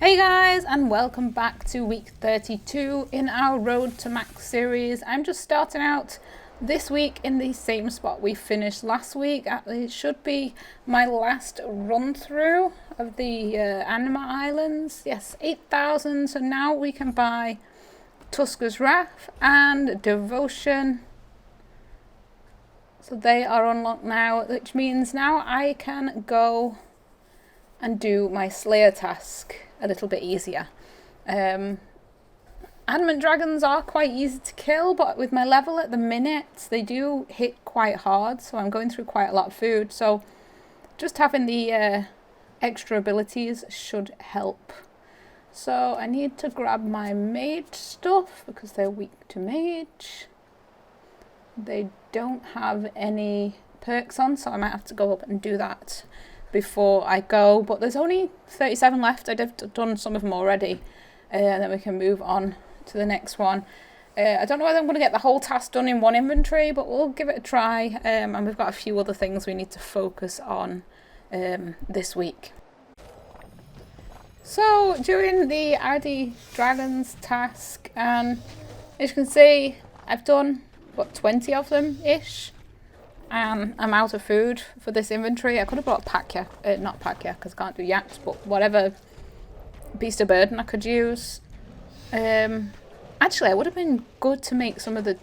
Hey guys, and welcome back to week 32 in our Road to Max series. I'm just starting out this week in the same spot we finished last week. It should be my last run through of the Anima Islands. Yes, 8,000, so now we can buy Tuska's Wrath and Devotion. So they are unlocked now, which means now I can go and do my Slayer task a little bit easier. Adamant dragons are quite easy to kill, but with my level at the minute, they do hit quite hard, so I'm going through quite a lot of food, so just having the extra abilities should help. So I need to grab my mage stuff, because they're weak to mage. They don't have any perks on, so I might have to go up and do that before I go, but there's only 37 left. I've done some of them already, and then we can move on to the next one. I don't know whether I'm going to get the whole task done in one inventory, but we'll give it a try, and we've got a few other things we need to focus on this week. So doing the ID Dragons task, and as you can see, I've done what, 20 of them ish. I'm out of food for this inventory. I could have brought pack yak, not pack yak because I can't do yaks, but whatever beast of burden I could use. Actually, it would have been good to make some of the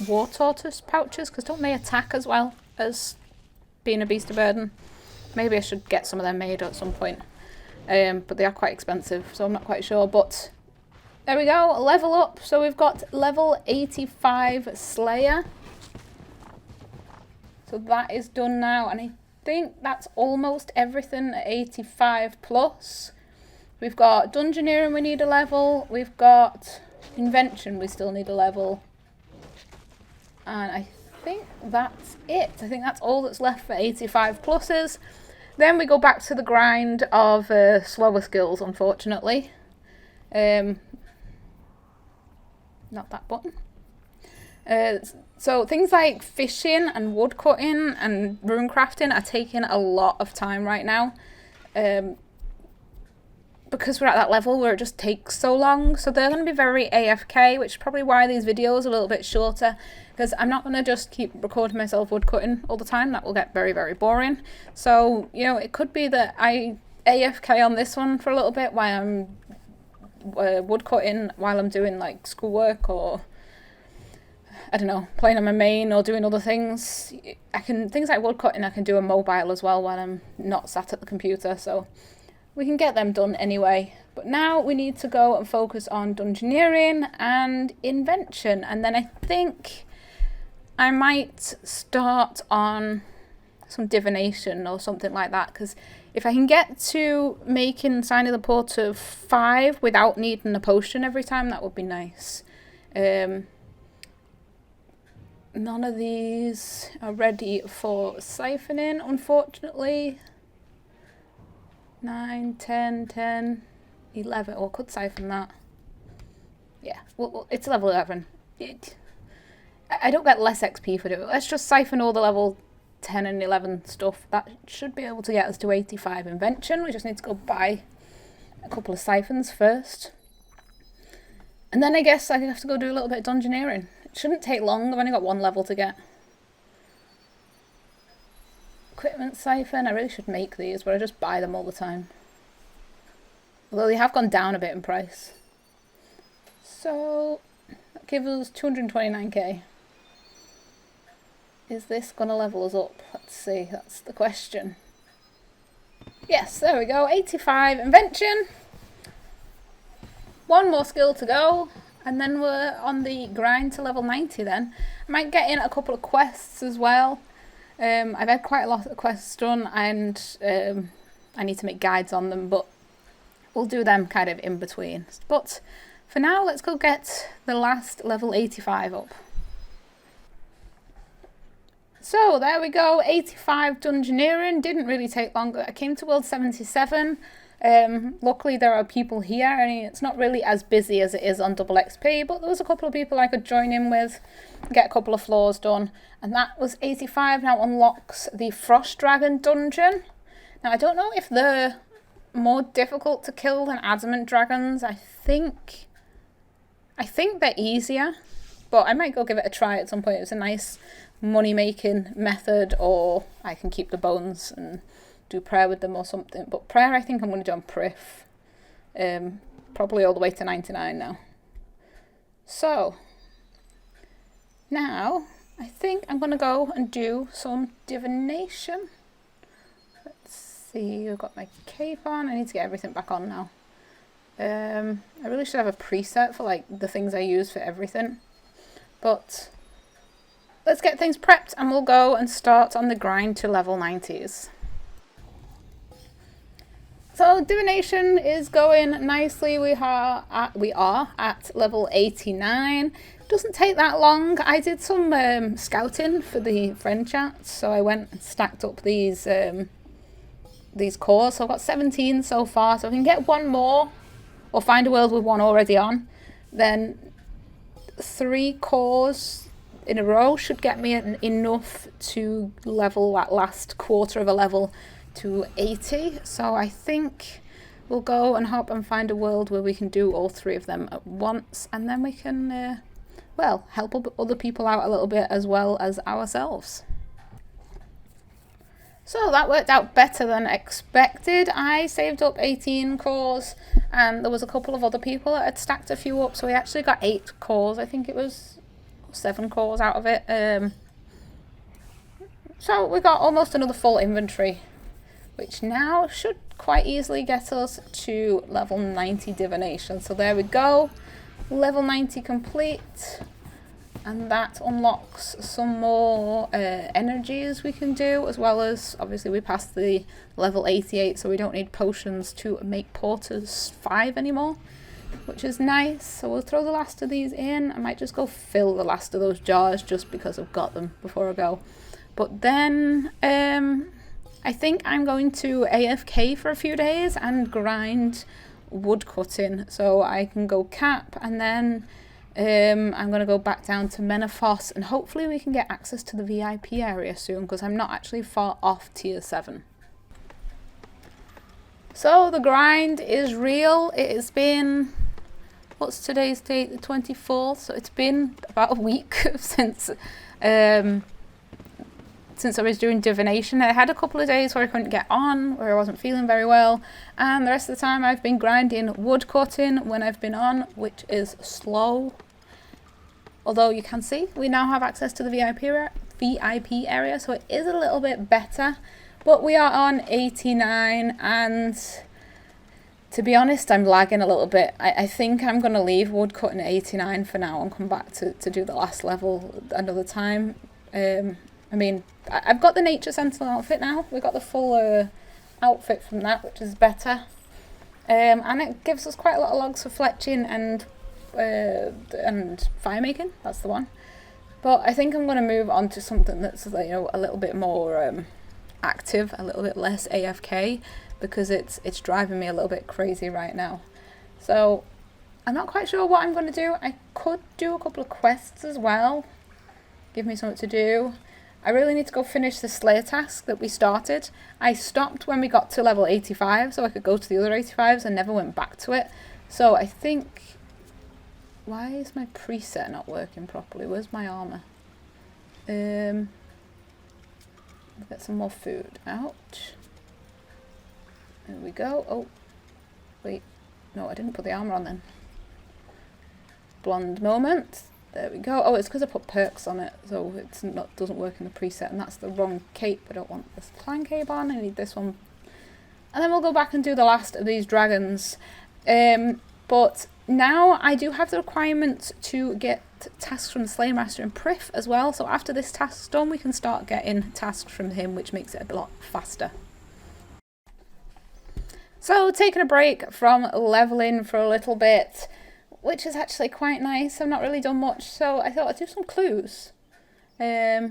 war tortoise pouches, because don't they attack as well as being a beast of burden? Maybe I should get some of them made at some point, but they are quite expensive, so I'm not quite sure. But there we go, level up. So we've got level 85 Slayer. So that is done now, and I think that's almost everything at 85 plus. We've got Dungeoneering we need a level, we've got Invention we still need a level, and I think that's it. I think that's all that's left for 85 pluses. Then we go back to the grind of slower skills, unfortunately. Not that button. So things like fishing and wood cutting and rune crafting are taking a lot of time right now, because we're at that level where it just takes so long. So they're going to be very AFK, which is probably why these videos are a little bit shorter, because I'm not going to just keep recording myself wood cutting all the time. That will get very, very boring. So, you know, it could be that I AFK on this one for a little bit while I'm wood cutting, while I'm doing like schoolwork, or I don't know, playing on my main or doing other things. Things like wood cutting I can do on mobile as well when I'm not sat at the computer, so we can get them done anyway. But now we need to go and focus on Dungeoneering and Invention, and then I think I might start on some Divination or something like that, because if I can get to making Sign of the Porter 5 without needing a potion every time, that would be nice. None of these are ready for siphoning, unfortunately. 9, 10, 10, 11. Oh, I could siphon that. Yeah, well, it's level 11. I don't get less XP for it. Let's just siphon all the level 10 and 11 stuff. That should be able to get us to 85 Invention. We just need to go buy a couple of siphons first. And then I guess I have to go do a little bit of Dungeoneering. It shouldn't take long. I've only got one level to get. Equipment siphon. I really should make these, but I just buy them all the time. Although they have gone down a bit in price. So that gives us 229k. Is this going to level us up? Let's see. That's the question. Yes, there we go. 85 Invention. One more skill to go, and then we're on the grind to level 90 then. I might get in a couple of quests as well. I've had quite a lot of quests done, and I need to make guides on them, but we'll do them kind of in between. But for now, let's go get the last level 85 up. So there we go, 85 Dungeoneering. Didn't really take long. I came to World 77. Luckily there are people here. I mean, it's not really as busy as it is on double XP, but there was a couple of people I could join in with, get a couple of floors done, and that was 85. Now unlocks the Frost Dragon dungeon. Now I don't know if the more difficult to kill than adamant dragons. I think they're easier, but I might go give it a try at some point. It's a nice money-making method, or I can keep the bones and do prayer with them or something. But prayer, I think I'm going to do on Prif. Probably all the way to 99 now. So, now, I think I'm going to go and do some divination. Let's see, I've got my cape on. I need to get everything back on now. I really should have a preset for like the things I use for everything. But let's get things prepped and we'll go and start on the grind to level 90s. So divination is going nicely. We are at level 89. Doesn't take that long. I did some scouting for the friend chat, so I went and stacked up these cores. So I've got 17 so far. So if I can get one more, or find a world with one already on, then 3 cores in a row should get me enough to level that last quarter of a level to 80. So I think we'll go and hop and find a world where we can do all 3 of them at once, and then we can well, help other people out a little bit as well as ourselves. So that worked out better than expected. I saved up 18 cores, and there was a couple of other people that had stacked a few up, so we actually got 8 cores. I think it was 7 cores out of it. So we got almost another full inventory, which now should quite easily get us to level 90 divination. So there we go, level 90 complete, and that unlocks some more energies we can do, as well as obviously we passed the level 88, so we don't need potions to make Porters 5 anymore, which is nice. So we'll throw the last of these in. I might just go fill the last of those jars just because I've got them before I go. But then I think I'm going to AFK for a few days and grind wood cutting, so I can go cap, and then I'm going to go back down to Menethos, and hopefully we can get access to the VIP area soon, because I'm not actually far off tier 7. So the grind is real. It has been, what's today's date, the 24th, so it's been about a week since I was doing divination. I had a couple of days where I couldn't get on, where I wasn't feeling very well, and the rest of the time I've been grinding wood cutting when I've been on, which is slow. Although you can see we now have access to the VIP area, so it is a little bit better. But we are on 89, and to be honest, I'm lagging a little bit. I think I'm going to leave wood cutting at 89 for now and come back to do the last level another time. I mean, I've got the Nature Sentinel outfit now. We've got the full outfit from that, which is better. And it gives us quite a lot of logs for fletching and fire making. That's the one. But I think I'm going to move on to something that's, you know, a little bit more active, a little bit less AFK, because it's driving me a little bit crazy right now. So I'm not quite sure what I'm going to do. I could do a couple of quests as well. Give me something to do. I really need to go finish the Slayer task that we started. I stopped when we got to level 85, so I could go to the other 85s and never went back to it. So I think... Why is my preset not working properly? Where's my armour? Get some more food out. There we go. Oh, wait. No, I didn't put the armour on then. Blonde moment. There we go. Oh, it's because I put perks on it, so it's not doesn't work in the preset, and that's the wrong cape. I don't want this clan cape on. I need this one. And then we'll go back and do the last of these dragons. But now I do have the requirements to get tasks from the Slayer Master and Prif as well. So after this task's done, we can start getting tasks from him, which makes it a lot faster. So taking a break from leveling for a little bit, which is actually quite nice. I've not really done much, so I thought I'd do some clues. They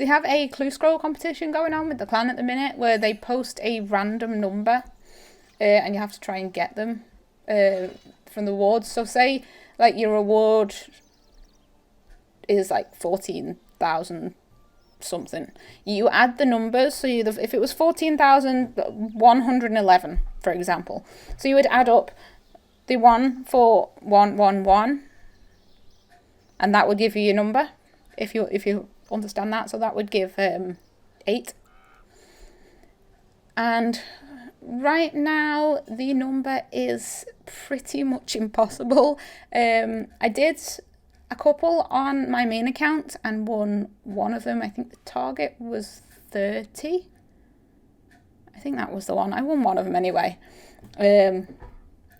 have a clue scroll competition going on with the clan at the minute, where they post a random number and you have to try and get them from the rewards. So say like your reward is like 14,000 something. You add the numbers, so if it was 14,111 for example. So you would add up the 1, 4, 1, 1, 1, and that would give you your number, if you understand that. So that would give 8. And right now the number is pretty much impossible. I did a couple on my main account and won one of them. I think the target was 30. I think that was the one. I won one of them anyway.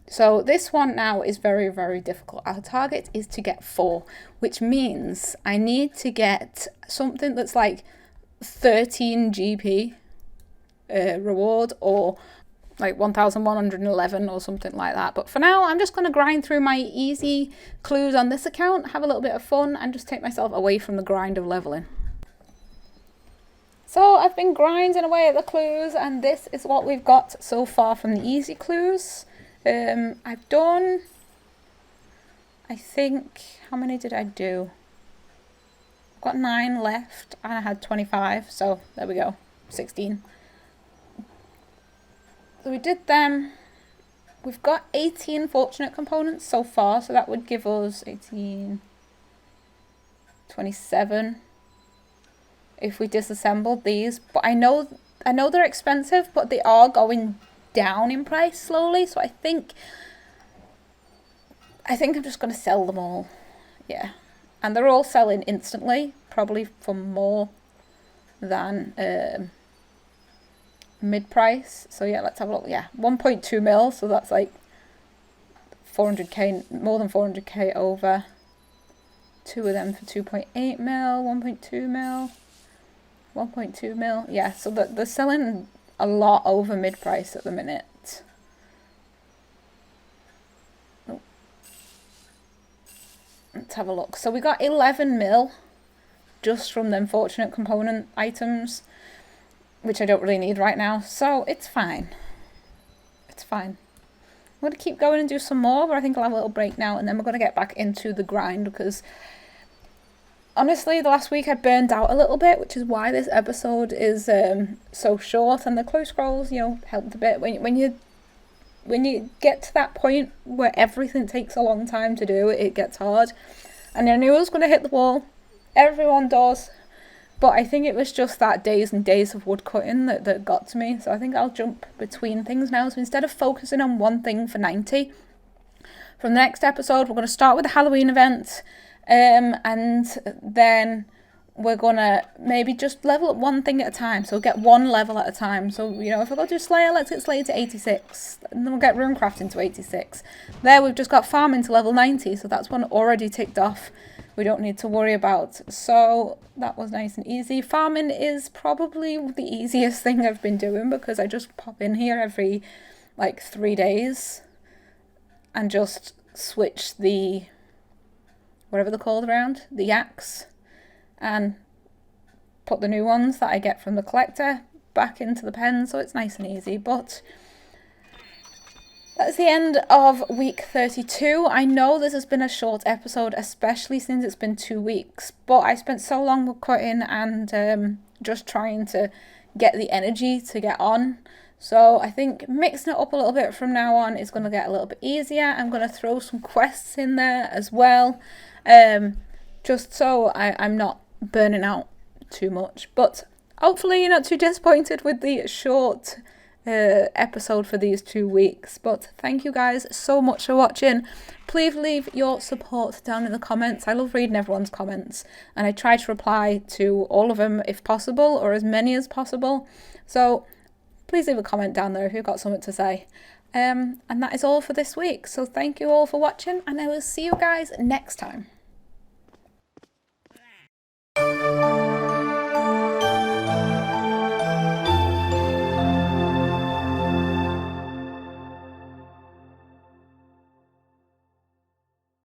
So this one now is very, very difficult. Our target is to get 4, which means I need to get something that's like 13 GP reward, or like 1111 or something like that. But for now, I'm just going to grind through my easy clues on this account, have a little bit of fun, and just take myself away from the grind of leveling. So I've been grinding away at the clues, and this is what we've got so far from the easy clues. I've done, I think, how many did I do? I've got 9 left, and I had 25, so there we go, 16. So we did them. We've got 18 fortunate components so far, so that would give us 18, 27 if we disassembled these. But I know they're expensive, but they are going down in price slowly, so I think I'm just going to sell them all. Yeah, and they're all selling instantly, probably for more than mid-price. So yeah, let's have a look. Yeah, 1.2 mil, so that's like 400k, more than 400k over. 2 of them for 2.8 mil, 1.2 mil, 1.2 mil. Yeah, so they're selling a lot over mid-price at the minute. Oh. Let's have a look. So we got 11 mil just from them fortunate component items, which I don't really need right now, so it's fine. It's fine. I'm going to keep going and do some more, but I think I'll have a little break now, and then we're going to get back into the grind, because honestly, the last week I burned out a little bit, which is why this episode is so short, and the close scrolls, you know, helped a bit. When you get to that point where everything takes a long time to do, it gets hard. And I knew I was going to hit the wall. Everyone does. But I think it was just that days and days of wood cutting that got to me. So I think I'll jump between things now. So instead of focusing on one thing for 90, from the next episode, we're going to start with the Halloween event. And then we're going to maybe just level up one thing at a time. So get one level at a time. So, you know, if I go to Slayer, let's get Slayer to 86. And then we'll get Runecrafting to 86. There we've just got Farming to level 90. So that's one already ticked off. We don't need to worry about. So that was nice and easy. Farming is probably the easiest thing I've been doing, because I just pop in here every like 3 days and just switch the, whatever they're called around, the yaks, and put the new ones that I get from the collector back into the pen. So it's nice and easy. But that's the end of week 32. I know this has been a short episode, especially since it's been 2 weeks, but I spent so long with cutting and just trying to get the energy to get on. So I think mixing it up a little bit from now on is going to get a little bit easier. I'm going to throw some quests in there as well, just so I'm not burning out too much. But hopefully you're not too disappointed with the short episode for these 2 weeks. But thank you guys so much for watching. Please leave your support down in the comments. I love reading everyone's comments, and I try to reply to all of them if possible, or as many as possible. So please leave a comment down there if you've got something to say. And that is all for this week. So thank you all for watching, and I will see you guys next time.